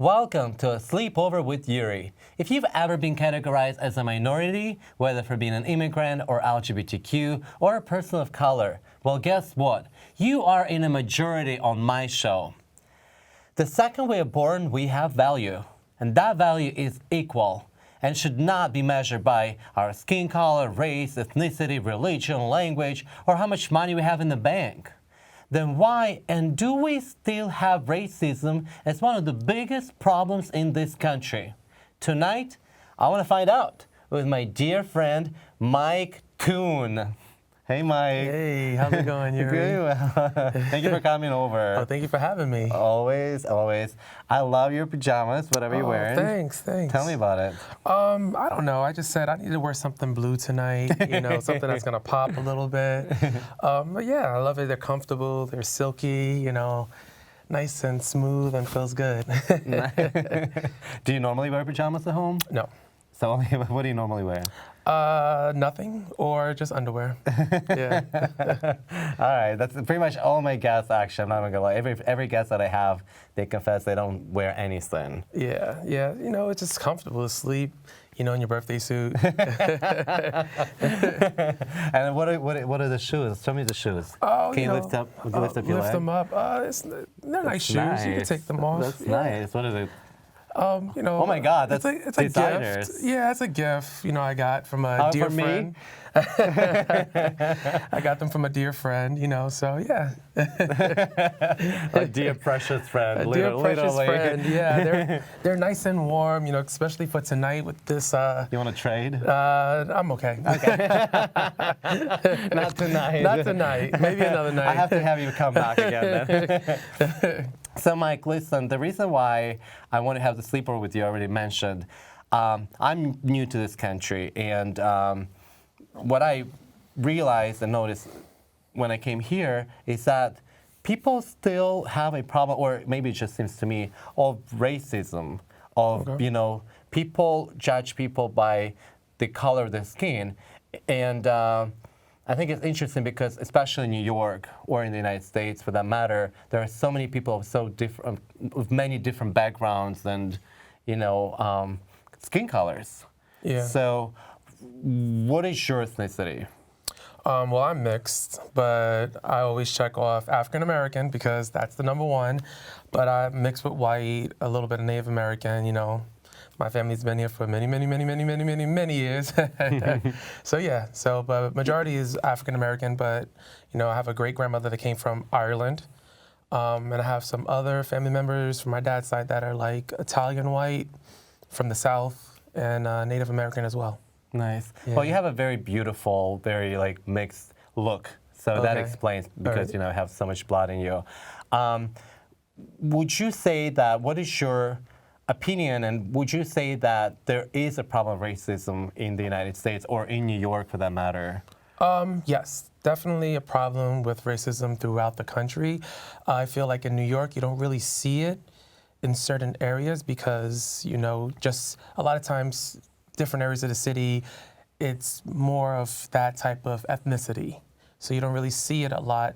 Welcome to a Sleepover with Yuri. If you've ever been categorized as a minority, whether for being an immigrant or LGBTQ or a person of color, well, guess what? You are in a majority on my show. The second we are born, we have value, and that value is equal and should not be measured by our skin color, race, ethnicity, religion, language, or how much money we have in the bank. Then why and do we still have racism as one of the biggest problems in this country? Tonight, I want to find out with my dear friend, Mike Toone. Hey, Mike. Hey, how's it going, Yuri? Good. Well, thank you for coming over. Oh, thank you for having me. Always, always. I love your pajamas, whatever you're wearing. Thanks. Tell me about it. I don't know. I just said I need to wear something blue tonight, something that's going to pop a little bit. But yeah, I love it. They're comfortable. They're silky, nice and smooth and feels good. Do you normally wear pajamas at home? No. So what do you normally wear? Nothing or just underwear. Yeah. All right, that's pretty much all my guests. Actually, I'm not gonna lie. Every guest that I have, they confess they don't wear anything. Yeah. It's just comfortable to sleep, in your birthday suit. And what are the shoes? Show me the shoes. Oh, Can you lift up your leg? Lift them up. They're nice shoes. Nice. You can take them off. That's nice. What is it? Oh my God, that's it's a designers. gift. Yeah, it's a gift. I got from a dear for me? friend. I got them from a dear friend. So yeah. A dear precious friend. A dear precious friend. Yeah, they're nice and warm. Especially for tonight with this. You want to trade? I'm okay. Okay. Not tonight. Not tonight. Maybe another night. I have to have you come back again then. So, Mike, listen, the reason why I want to have the sleepover with you, I already mentioned. I'm new to this country, and what I realized and noticed when I came here is that people still have a problem, or maybe it just seems to me, of racism, of, Okay. People judge people by the color of their skin. And I think it's interesting because, especially in New York or in the United States, for that matter, there are so many people of so different, with many different backgrounds and, skin colors. Yeah. So, what is your ethnicity? Well, I'm mixed, but I always check off African American because that's the number one. But I'm mixed with white, a little bit of Native American. My family's been here for many, many, many, many, many, many, many years. So yeah, but majority is African American, but I have a great grandmother that came from Ireland. And I have some other family members from my dad's side that are like Italian white from the South and Native American as well. Nice. Yeah. Well, you have a very beautiful, very mixed look. So that explains because, Right. have so much blood in you. Would you say that, what is your opinion, and would you say that there is a problem of racism in the United States or in New York for that matter? Yes, definitely a problem with racism throughout the country. I feel like in New York, you don't really see it in certain areas because, just a lot of times, different areas of the city, it's more of that type of ethnicity. So you don't really see it a lot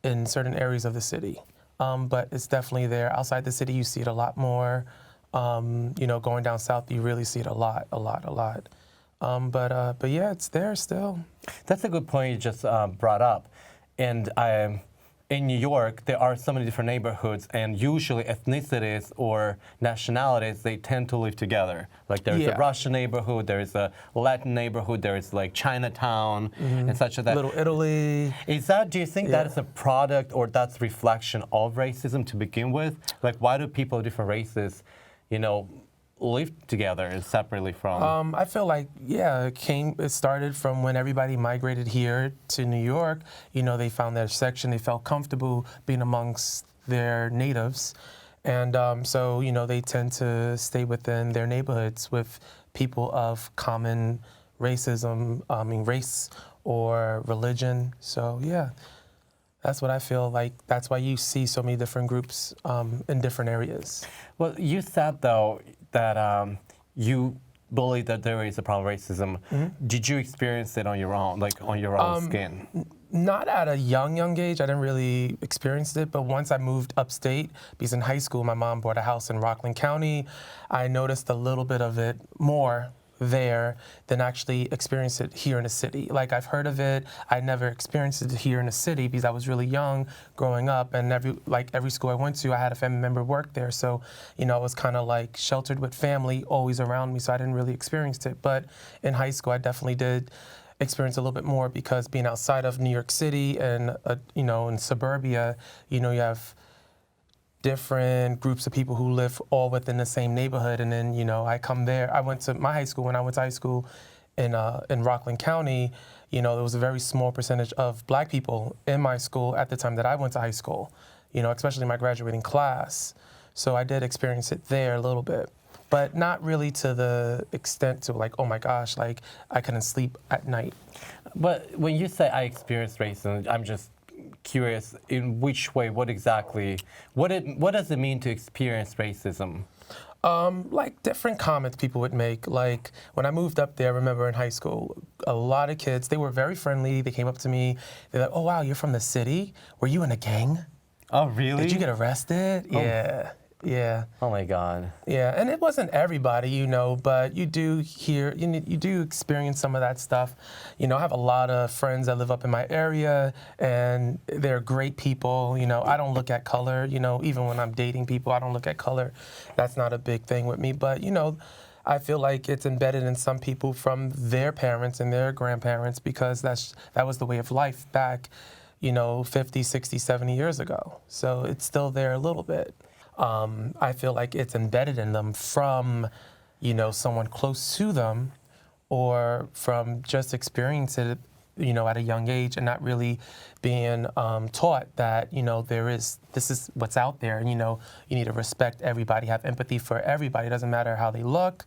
in certain areas of the city. But it's definitely there. Outside the city, you see it a lot more. Going down south, you really see it a lot. But yeah, it's there still. That's a good point you just brought up. And in New York, there are so many different neighborhoods, and usually ethnicities or nationalities, they tend to live together. Like there's a Russian neighborhood, there's a Latin neighborhood, there's like Chinatown and such as that. Little Italy. Do you think that is a product or that's reflection of racism to begin with? Like why do people of different races, live together and separately from? I feel like, it started from when everybody migrated here to New York. They found their section, they felt comfortable being amongst their natives. And so, they tend to stay within their neighborhoods with people of common racism, race or religion. So, yeah. That's what I feel like. That's why you see so many different groups in different areas. Well, you said, though, that you believe that there is a problem with racism. Mm-hmm. Did you experience it on your own, on your own skin? Not at a young age. I didn't really experience it, but once I moved upstate, because in high school my mom bought a house in Rockland County, I noticed a little bit of it more there than actually experience it here in the city. Like, I've heard of it, I never experienced it here in the city because I was really young growing up, and every school I went to, I had a family member work there, so I was kind of like sheltered with family always around me, so I didn't really experience it. But in high school I definitely did experience a little bit more, because being outside of New York City and in suburbia, you have different groups of people who live all within the same neighborhood. And then I come there. I went to my high school. When I went to high school in Rockland County, there was a very small percentage of black people in my school at the time that I went to high school, especially my graduating class. So I did experience it there a little bit, but not really to the extent to like, oh my gosh, like I couldn't sleep at night. But when you say I experienced racism, I'm just curious, in which way, what does it mean to experience racism? Like different comments people would make. Like when I moved up there, I remember in high school, a lot of kids, they were very friendly. They came up to me. They're like, oh, wow, you're from the city? Were you in a gang? Oh, really? Did you get arrested? Oh. Yeah. Oh my God. Yeah, and it wasn't everybody, but you do hear, you do experience some of that stuff. I have a lot of friends that live up in my area, and they're great people. I don't look at color. Even when I'm dating people, I don't look at color. That's not a big thing with me. But I feel like it's embedded in some people from their parents and their grandparents, because that was the way of life back, 50, 60, 70 years ago. So it's still there a little bit. I feel like it's embedded in them from, someone close to them, or from just experiencing it, at a young age, and not really being taught that, this is what's out there, and, you need to respect everybody, have empathy for everybody. It doesn't matter how they look.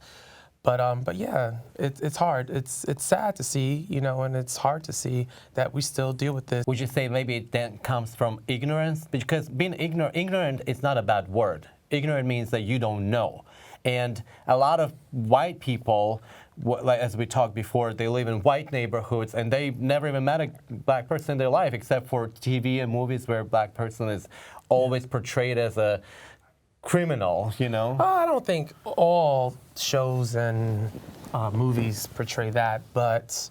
But yeah, it's hard. It's sad to see, and it's hard to see that we still deal with this. Would you say maybe it then comes from ignorance? Because being ignorant is not a bad word. Ignorant means that you don't know. And a lot of white people, like as we talked before, they live in white neighborhoods, and they never even met a black person in their life, except for TV and movies where a black person is always portrayed as a criminal, I don't think all shows and movies portray that, but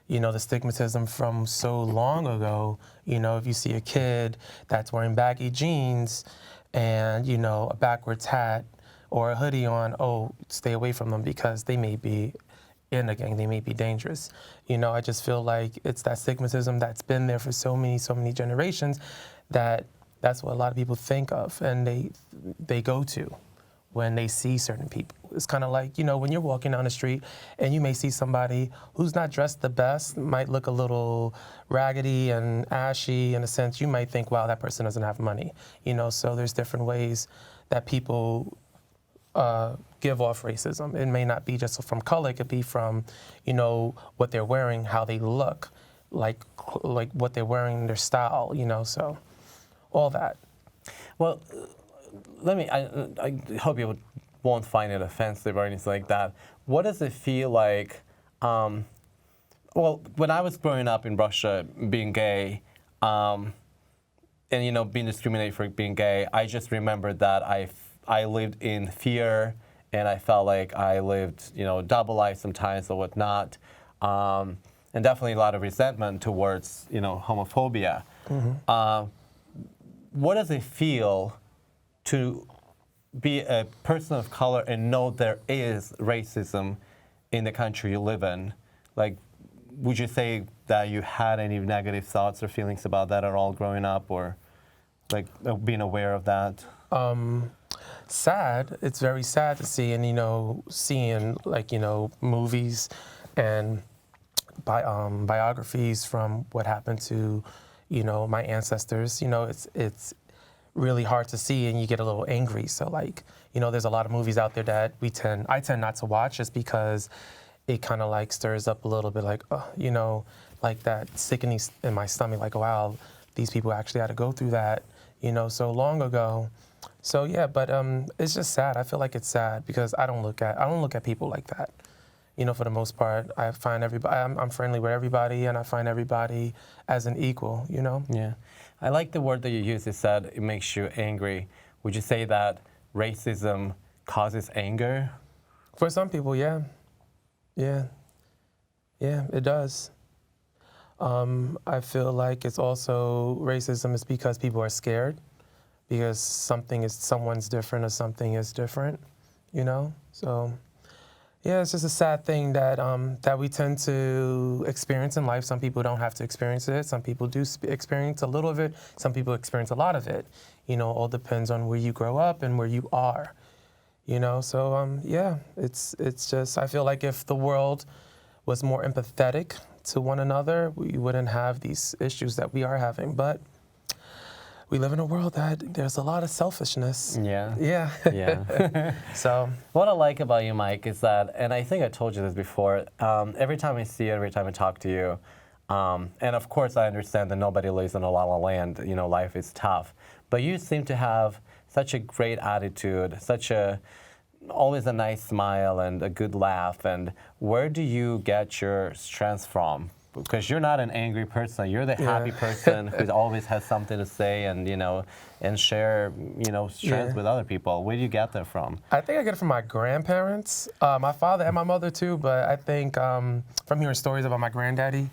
the stigmatism from so long ago, if you see a kid that's wearing baggy jeans and, a backwards hat or a hoodie on, oh, stay away from them because they may be in a gang, they may be dangerous. I just feel like it's that stigmatism that's been there for so many generations that's what a lot of people think of, and they go to when they see certain people. It's kind of like, when you're walking down the street and you may see somebody who's not dressed the best, might look a little raggedy and ashy in a sense, you might think, wow, that person doesn't have money. So there's different ways that people give off racism. It may not be just from color, it could be from, what they're wearing, how they look, like what they're wearing, their style, so. All that. Well, I hope you won't find it offensive or anything like that. What does it feel like, well, when I was growing up in Russia, being gay, and, being discriminated for being gay, I just remember that I lived in fear, and I felt like I lived, double life sometimes or whatnot, and definitely a lot of resentment towards, homophobia. Mm-hmm. What does it feel to be a person of color and know there is racism in the country you live in? Like, would you say that you had any negative thoughts or feelings about that at all growing up, or like being aware of that? Sad. It's very sad to see, and seeing like movies and biographies from what happened to my ancestors. It's really hard to see, and you get a little angry. So like, there's a lot of movies out there that I tend not to watch, just because it kind of like stirs up a little bit, like, like that sickening in my stomach, like, wow, these people actually had to go through that, so long ago. So yeah, but it's just sad. I feel like it's sad because I don't look at people like that. for the most part, I find everybody, I'm friendly with everybody, and I find everybody as an equal, Yeah. I like the word that you used. You said it makes you angry. Would you say that racism causes anger? For some people, yeah. Yeah. Yeah, it does. I feel like it's also racism is because people are scared because someone's different or something is different, So, yeah, it's just a sad thing that we tend to experience in life. Some people don't have to experience it. Some people do experience a little of it. Some people experience a lot of it. All depends on where you grow up and where you are. So yeah, it's just I feel like if the world was more empathetic to one another, we wouldn't have these issues that we are having. But we live in a world that there's a lot of selfishness. Yeah. Yeah. Yeah. So what I like about you, Mike, is that, and I think I told you this before, every time I see you, every time I talk to you, and of course I understand that nobody lives in a la la land, life is tough, but you seem to have such a great attitude, always a nice smile and a good laugh. And where do you get your strength from? Because you're not an angry person. You're the happy person who always has something to say and share strength with other people. Where do you get that from? I think I get it from my grandparents, my father and my mother too. But I think from hearing stories about my granddaddy,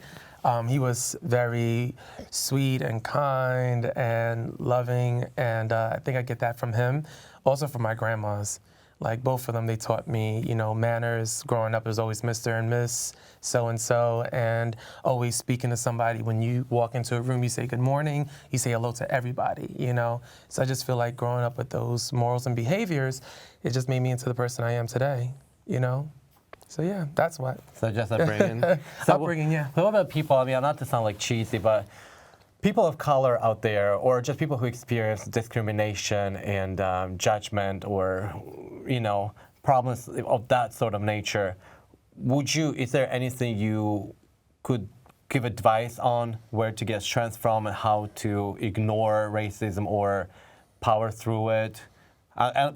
he was very sweet and kind and loving, and I think I get that from him. Also from my grandmas. Like both of them, they taught me, manners. Growing up, there's always Mr. and Miss so-and-so, and always speaking to somebody. When you walk into a room, you say good morning, you say hello to everybody, So I just feel like growing up with those morals and behaviors, it just made me into the person I am today, So yeah, that's what. So just upbringing. Upbringing, yeah. So what about people, not to sound like cheesy, but people of color out there, or just people who experience discrimination and judgment or, problems of that sort of nature, is there anything you could give advice on where to get strength from and how to ignore racism or power through it,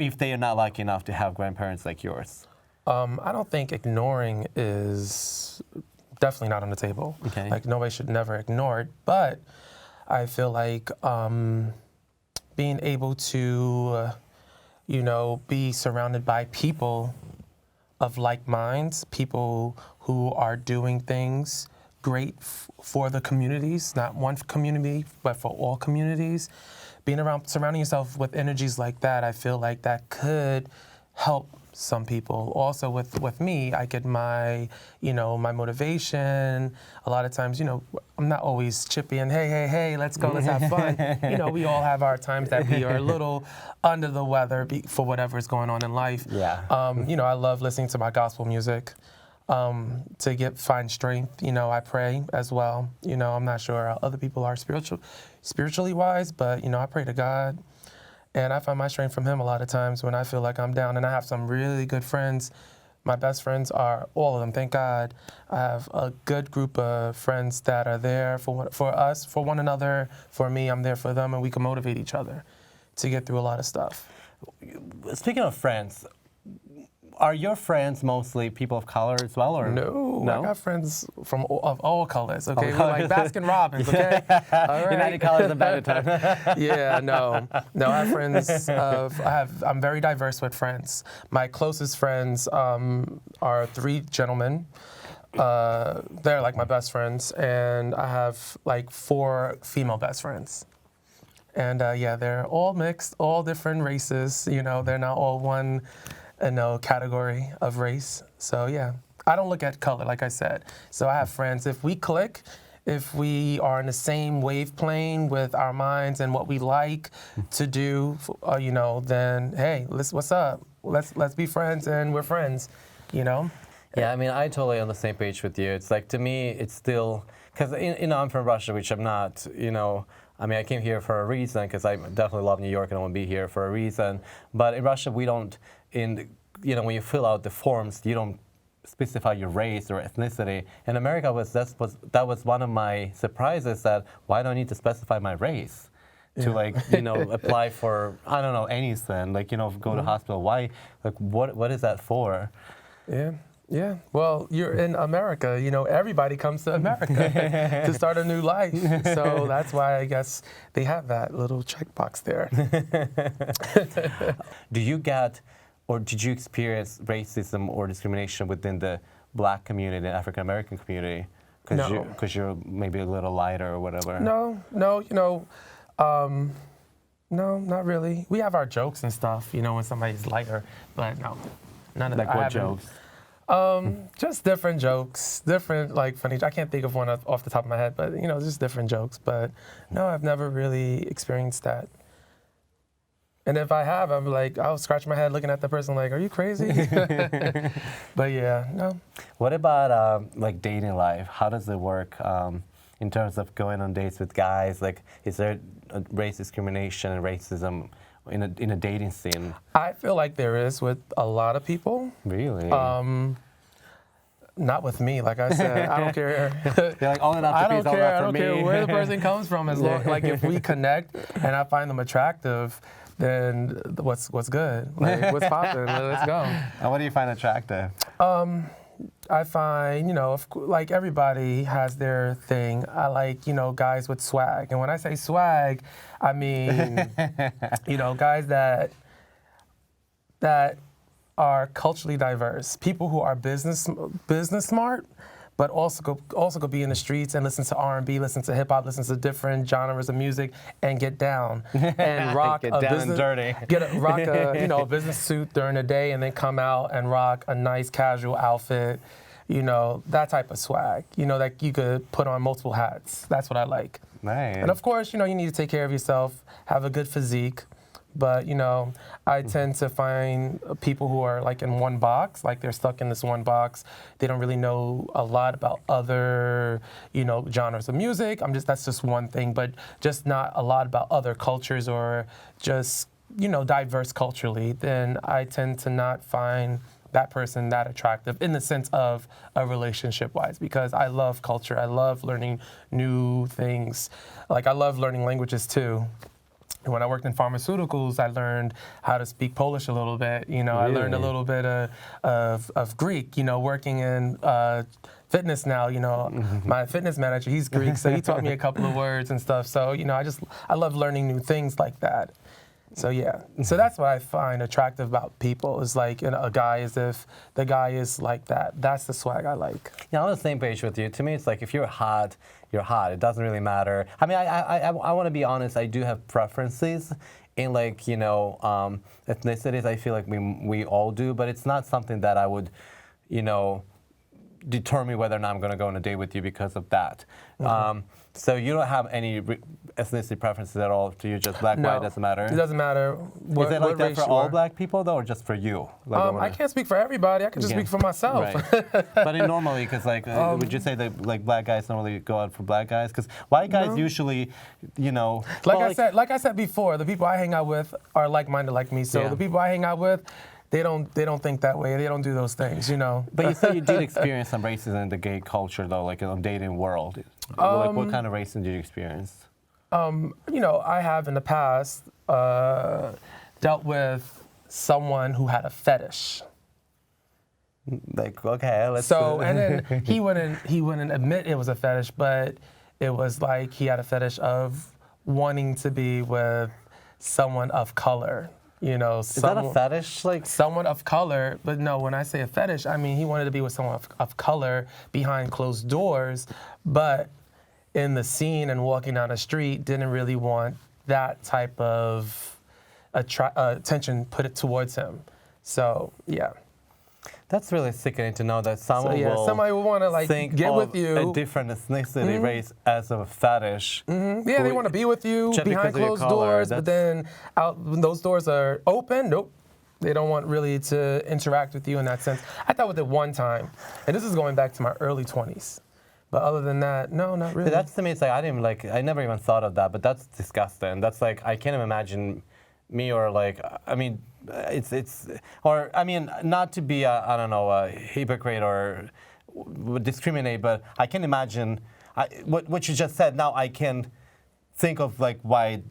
if they are not lucky enough to have grandparents like yours? I don't think ignoring is definitely not on the table. Okay. Like nobody should never ignore it, but I feel like being able to, be surrounded by people of like minds, people who are doing things great for the communities, not one community, but for all communities. Surrounding yourself with energies like that, I feel like that could help some people. Also with me, I get my, my motivation. A lot of times, I'm not always chippy and hey, let's go, let's have fun. We all have our times that we are a little under the weather for whatever is going on in life. Yeah. I love listening to my gospel music to find strength. I pray as well. I'm not sure how other people are spiritually wise, but, I pray to God. And I find my strength from him a lot of times when I feel like I'm down. And I have some really good friends. My best friends are all of them, thank God. I have a good group of friends that are there for us, for one another. For me, I'm there for them, and we can motivate each other to get through a lot of stuff. Speaking of friends, are your friends mostly people of color as well, or no? I got friends of all colors. Okay, colors. We're like Baskin Robbins. Okay, all right. United Colors and Benetton. Yeah, no. I have friends. I'm very diverse with friends. My closest friends are 3 gentlemen. They're like my best friends, and I have like 4 female best friends. And they're all mixed, all different races. They're not all one. Category of race. So yeah, I don't look at color, like I said. So I have friends. If we click, if we are in the same wave plane with our minds and what we like to do, then hey, what's up? Let's be friends, and we're friends. Yeah, I totally on the same page with you. It's like, to me, it's still, because I'm from Russia, which I'm not. I came here for a reason because I definitely love New York and I want to be here for a reason. But in Russia, we don't. When you fill out the forms, you don't specify your race or ethnicity. In America, that was one of my surprises, that why do I need to specify my race to apply for, I don't know, anything, go to hospital. Why, what is that for? Yeah. Yeah, well, you're in America. You know, everybody comes to America to start a new life. So that's why I guess they have that little checkbox there. Do you get, or did you experience racism or discrimination within the Black community, the African American community? No. Because you're maybe a little lighter or whatever. No, no, not really. We have our jokes and stuff, you know, when somebody's lighter, but no, none of Like that. what jokes? Just different jokes, different like funny. I can't think of one off the top of my head, but you know, just different jokes. But no, I've never really experienced that. And if I have, I'm like, I'll scratch my head looking at the person like, are you crazy? But yeah, no. What about like dating life? How does it work in terms of going on dates with guys? Like, is there race discrimination and racism in a dating scene? I feel like there is with a lot of people. Really? Not with me, like I said. I don't care. They're like, all enough I to don't please, all care. enough I for don't me. care where the person comes from. As long like if we connect and I find them attractive, then what's good? Like what's popping? Let's go. And what do you find attractive? I find, you know, like everybody has their thing. I like, you know, guys with swag. And when I say swag, I mean, you know, guys that are culturally diverse. People who are business smart, but also go be in the streets and listen to R&B, listen to hip hop, listen to different genres of music, and get down and rock Get a down business, and dirty. rock a a business suit during the day, and then come out and rock a nice casual outfit. You know, that type of swag. You know, that you could put on multiple hats. That's what I like. Nice. And of course, you know, you need to take care of yourself, have a good physique. But, you know, I tend to find people who are like in one box, like they're stuck in this one box. They don't really know a lot about other, you know, genres of music. That's just one thing, but just not a lot about other cultures or just, you know, diverse culturally. Then I tend to not find that person that attractive in the sense of a relationship-wise, because I love culture. I love learning new things. Like I love learning languages too. And when I worked in pharmaceuticals, I learned how to speak Polish a little bit. You know, Really? I learned a little bit of Greek. You know, working in fitness now. You know, my fitness manager, he's Greek, so he taught me a couple of words and stuff. So you know, I love learning new things like that. So yeah, so that's what I find attractive about people is like a guy is if the guy is like that. That's the swag I like. Yeah, I'm on the same page with you. To me, it's like if you're hot, you're hot. It doesn't really matter. I mean, I want to be honest. I do have preferences in like, you know, ethnicities. I feel like we all do, but it's not something that I would, you know, determine whether or not I'm going to go on a date with you because of that. So you don't have any ethnicity preferences at all? To you, just black, No, white, doesn't matter? It doesn't matter. Is it like that for all black people though, or just for you? Like, I can't speak for everybody. I can just speak for myself. Right. But normally, because like, would you say that like black guys normally go out for black guys? Because white guys usually, you know, Like I said before, the people I hang out with are like-minded like me. So the people I hang out with, they don't think that way. They don't do those things, you know. But you said you did experience some racism in the gay culture though, like in the dating world. Like what kind of racism did you experience? You know, I have in the past dealt with someone who had a fetish. Like, okay, let's. So and then he wouldn't admit it was a fetish, but it was like he had a fetish of wanting to be with someone of color. You know, Is that a fetish? Like someone of color, but no, when I say a fetish, I mean he wanted to be with someone of color behind closed doors, but in the scene and walking down the street, didn't really want that type of attention put it towards him. So, yeah. That's really sickening to know that someone will somebody will want to like think get of with you. a different ethnicity, race as a fetish. Yeah, they want to be with you just behind because of your closed color, doors, but then out when those doors are open, nope. They don't want really to interact with you in that sense. I thought with it one time, and this is going back to my early 20s. But other than that, no, not really. That's to me, it's like I never even thought of that, but that's disgusting. That's like, I can't even imagine me or like, I mean, or I mean, not to be a hypocrite or discriminate, but I can imagine what you just said. Now I can think of like why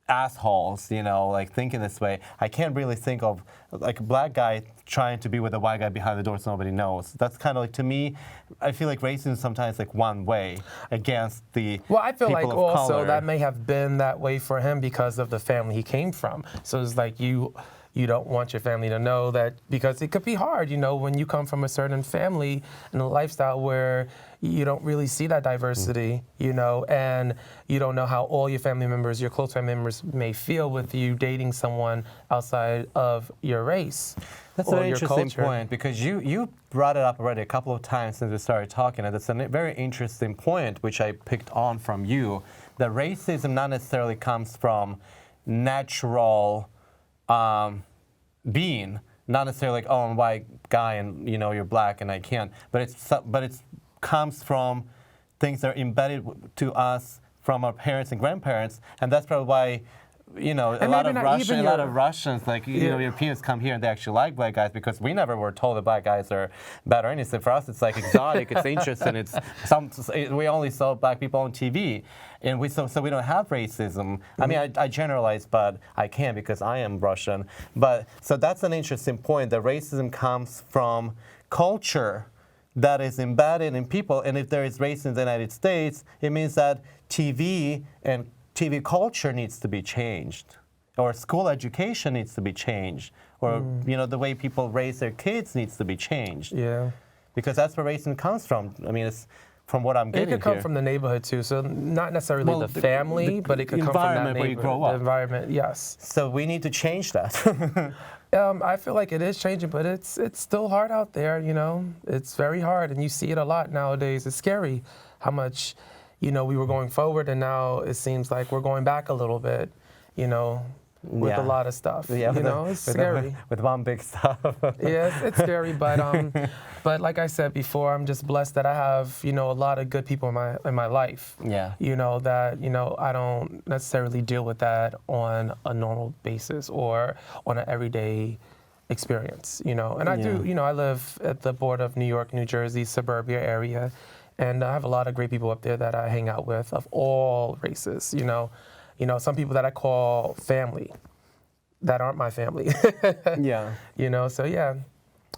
assholes, like thinking this way. I can't really think of like a black guy trying to be with a white guy behind the door so nobody knows. That's kind of like, to me, I feel like racism is sometimes like one way against the Well, I feel people like of also color. that may have been that way for him because of the family he came from. So it's like you don't want your family to know that, because it could be hard, when you come from a certain family and a lifestyle where you don't really see that diversity, and you don't know how all your family members, your close family members may feel with you dating someone outside of your race. That's or an your interesting culture. point, because you brought it up already a couple of times since we started talking, and it's a very interesting point which I picked on from you, that racism not necessarily comes from natural being, not necessarily like, oh, I'm a white guy and you're black and I can't, but it comes from things that are embedded to us from our parents and grandparents, and that's probably why a lot of Russians, like Europeans, come here and they actually like black guys, because we never were told that black guys are bad or anything. For us, it's like exotic, it's interesting. We only saw black people on TV, and so we don't have racism. I mean, I generalize, but I can't because I am Russian. But so that's an interesting point, that racism comes from culture that is embedded in people, and if there is racism in the United States, it means that TV and TV culture needs to be changed, or school education needs to be changed, or the way people raise their kids needs to be changed. Yeah. Because that's where racism comes from. I mean, it's from what I'm getting It could come here. from the neighborhood too, so not necessarily the family, but it could come from that environment where you neighborhood. grow up. The environment, yes. So we need to change that. I feel like it is changing, but it's still hard out there. It's very hard, and you see it a lot nowadays. It's scary how much we were going forward, and now it seems like we're going back a little bit, with a lot of stuff. Yeah, it's scary. With one big stuff. Yeah, it's scary, but like I said before, I'm just blessed that I have, a lot of good people in my life. Yeah. That, I don't necessarily deal with that on a normal basis or on an everyday experience, And I do, I live at the border of New York, New Jersey, suburbia area. And I have a lot of great people up there that I hang out with of all races, some people that I call family that aren't my family. Yeah. So yeah.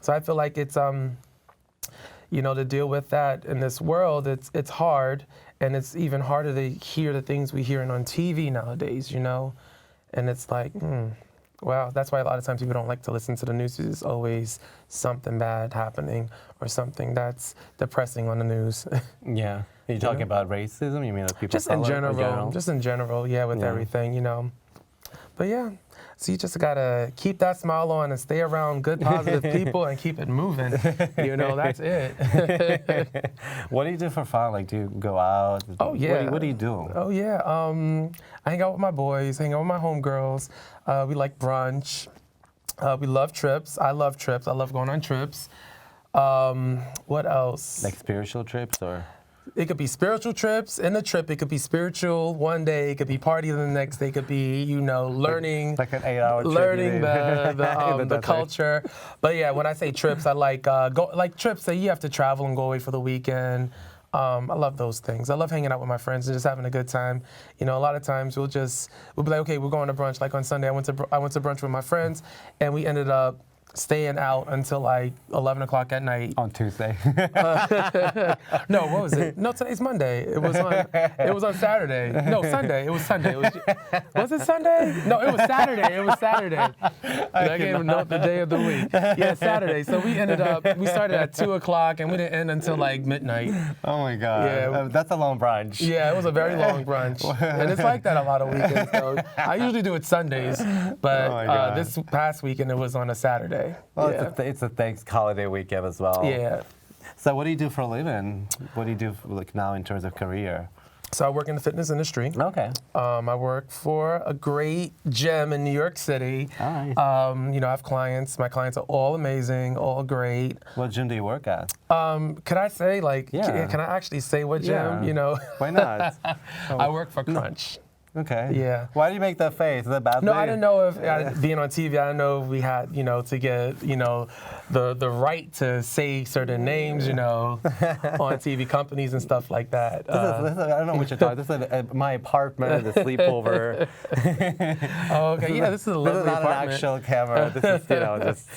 So I feel like it's, to deal with that in this world, it's hard, and it's even harder to hear the things we hear on TV nowadays, And it's like, wow, that's why a lot of times people don't like to listen to the news. There's always something bad happening or something that's depressing on the news. Yeah. Are you talking about racism? You mean like people Just in general. Just in general, yeah, with everything, But yeah, so you just gotta keep that smile on and stay around good, positive people and keep it moving. That's it. What do you do for fun? Like, do you go out? Oh, yeah. What do you do? Oh, yeah. I hang out with my boys, hang out with my homegirls. We like brunch. We love trips. I love trips. I love going on trips. What else? Like spiritual trips, or? It could be spiritual trips. In the trip, it could be spiritual one day. It could be party the next day. It could be, learning. Like an 8-hour trip. Learning the culture. But yeah, when I say trips, I like trips that you have to travel and go away for the weekend. I love those things. I love hanging out with my friends and just having a good time. A lot of times we'll be like, okay, we're going to brunch. Like on Sunday, I went to brunch with my friends, and we ended up staying out until like 11 o'clock at night. On Tuesday. No, what was it? No, today's Monday. It was on Saturday. No, Sunday. It was Sunday. Was it Sunday? No, it was Saturday. It was Saturday. I gave him the day of the week. Yeah, Saturday. So we started at 2 o'clock and we didn't end until like midnight. Oh my God. Yeah. That's a long brunch. Yeah, it was a very long brunch. And it's like that a lot of weekends, though. I usually do it Sundays, but this past weekend it was on a Saturday. Well, yeah. it's a thanks holiday weekend as well. Yeah. So what do you do for a living? What do you do now in terms of career? So I work in the fitness industry. Okay. I work for a great gym in New York City. Nice. I have clients. My clients are all amazing, all great. What gym do you work at? Can I say, can I actually say what gym? Yeah. Why not? I work for Crunch. Okay. Yeah. Why do you make that face? Is that bad? No, thing? I didn't know if being on TV, I didn't know if we had, to get, the right to say certain names, on TV companies and stuff like that. This is, I don't know what you're talking. This is my apartment, the sleepover. Oh, okay. Yeah, this is a lovely This is not apartment. an actual camera. This is, just.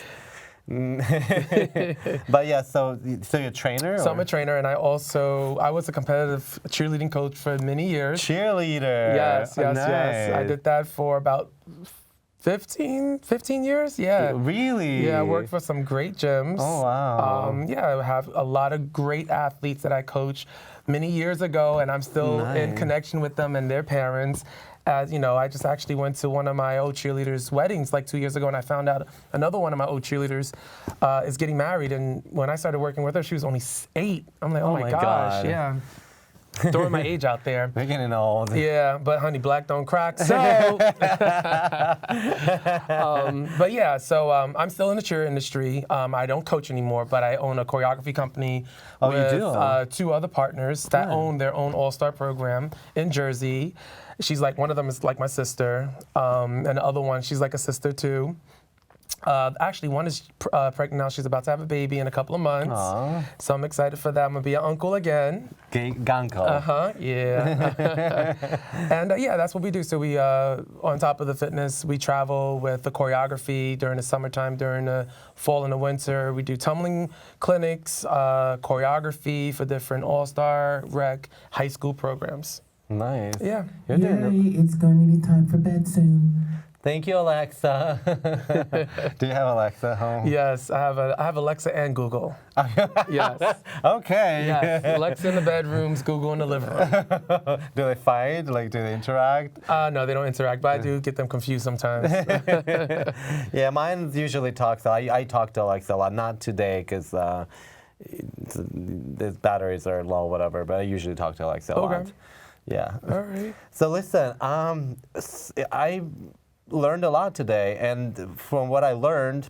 But yeah, so you're a trainer? So I'm a trainer, and I was a competitive cheerleading coach for many years. Cheerleader. Yes. Nice. I did that for about 15 years. Yeah. Really? Yeah, I worked for some great gyms. Oh, wow. I have a lot of great athletes that I coached many years ago, and I'm still in connection with them and their parents. As I just actually went to one of my old cheerleaders' weddings like 2 years ago, and I found out another one of my old cheerleaders is getting married. And when I started working with her, she was only 8. I'm like, oh my gosh, God. yeah. Throwing my age out there. We're getting old. Yeah, but honey, black don't crack. So, but yeah, so I'm still in the cheer industry. I don't coach anymore, but I own a choreography company with you do? 2 other partners that own their own all-star program in Jersey. She's like, one of them is like my sister, and the other one, she's like a sister too. Actually, one is pregnant now. She's about to have a baby in a couple of months. Aww. So I'm excited for that. I'm going to be an uncle again. Ganko. Yeah. And yeah, that's what we do. So we, on top of the fitness, we travel with the choreography during the summertime, during the fall and the winter. We do tumbling clinics, choreography for different all-star, rec, high school programs. Nice. Yeah. Yuri, it's going to be time for bed soon. Thank you, Alexa. Do you have Alexa at home? Yes, I have Alexa and Google. Yes. Okay. Yes. Alexa in the bedrooms, Google in the living room. Do they fight? Like, do they interact? No, they don't interact, but I do get them confused sometimes. Yeah, mine usually talks. I talk to Alexa a lot. Not today because the batteries are low, whatever. But I usually talk to Alexa a lot. Yeah. All right. So listen, I learned a lot today, and from what I learned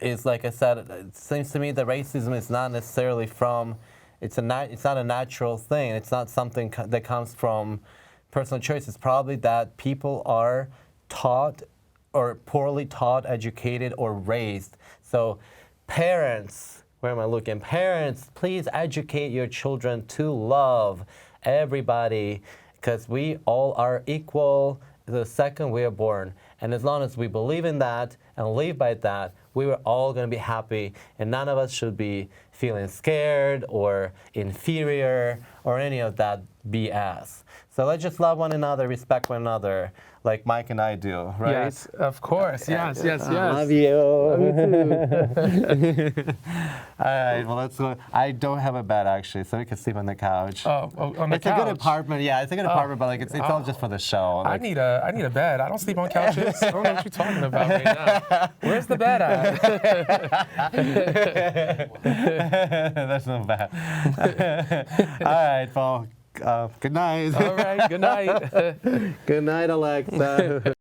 is, like I said, it seems to me that racism is not necessarily it's not a natural thing. It's not something that comes from personal choice. It's probably that people are taught or poorly taught, educated, or raised. So parents, where am I looking? Parents, please educate your children to love everybody, because we all are equal the second we are born. And as long as we believe in that and live by that, we are all going to be happy, and none of us should be feeling scared or inferior or any of that BS. So let's just love one another, respect one another, like Mike and I do, right? Yes, of course. Yes. I love you. Me too. All right, well, let's go. I don't have a bed, actually, so we can sleep on the couch. On the It's couch. a good apartment. Yeah, it's a good apartment, but like it's all just for the show. I Like, need a bed. I don't sleep on couches. I don't know what you're talking about right now. Where's the bed at? That's not bad. All right, well, good night. All right. Good night. Good night, Alexa.